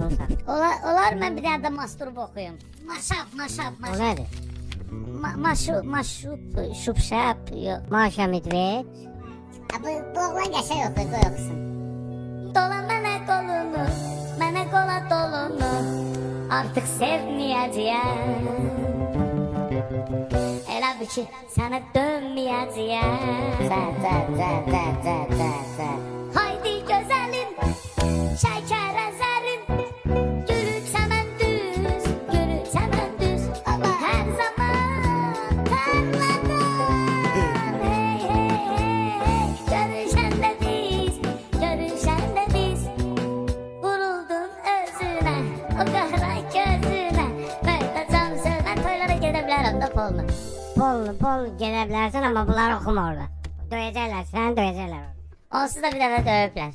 olsa. Olar mən bir dənə də masturb oxuyum. Maşap. O nədir? Şupşap. Maşa Medved. Bu oğlan qəşəng oxuyur, qoy oxusun. Dola mənə qolunu, mənə qola dolunu, artıq sevməyəcəyəm. Elə bil ki, sənə dönməyəcəyəm. Haydi gözəlim, şəkər əzərim, gülü çəmən düz, hər zaman tarladan. Görüşəndə biz, vuruldum özünə, o qara gözünə, böyle can sözlə toylara gedə bilərəm də polunu. Pol gedə bilərsən, amma bunları oxuma orada. Döyəcəklər, səni döyəcəklər orada. Onsuz da bir dəfə döyüblər.